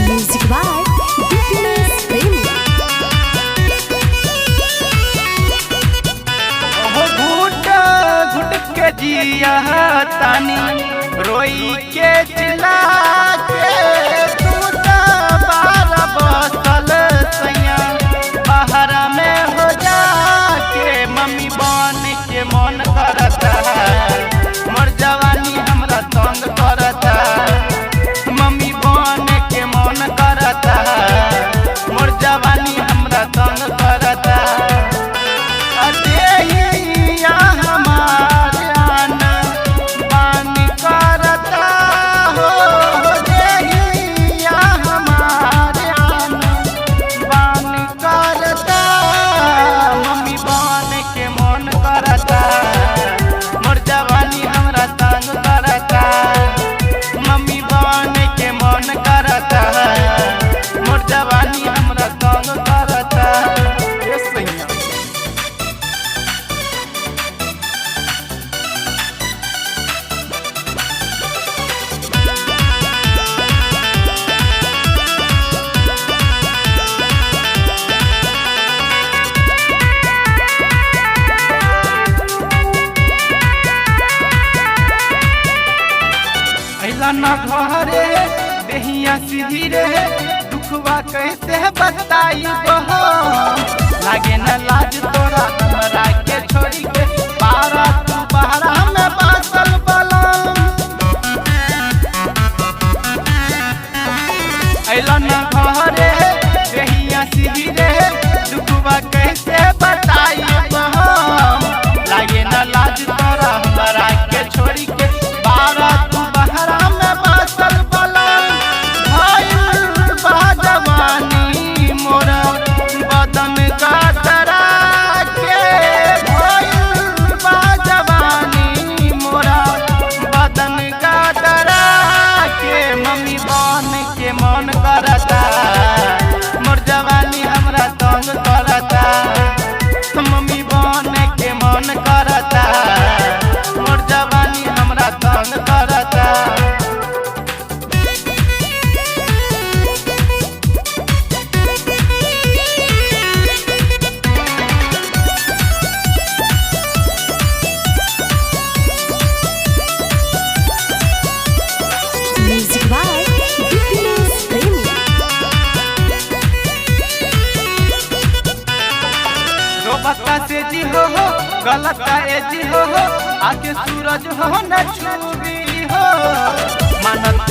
Music by Happiness Premier. घुट घुट के जिया तानी रोई के चिल्ला के तू तो बार बसल सैया बाहर में हो जाके मम्मी बन के मन करता मोर जवानी हमरा तंग करता मम्मी बन के मन करता मोर जवानी हमरा तंग करता जवानी हमरा तंग करता ए सैया अइला ना घरे देहिया सीधी रे दुखवा कैसे बताई बहो लागे न लाज तोरा हमरा के छोड़ी के पारा तू बहरा में बासल बलम अइला न घरे देहिया सीधी रे दुखवा कैसे बताई बहो लागे न लाज तोरा हमरा के छोड़ी के पारा तू बहरा में बासल बलम जवानी मोरा बदन का तरा के जवानी मोरा बदन का तरा के मम्मी बन के मन करता मोर जवानी हमरा तंग करता मम्मी बन के मन करता मोर जवानी हमरा तंग करता Music by Happiness Premier. रोबता से जी हो गलता ए जी हो आके सूरज हो न छुबी हो मानत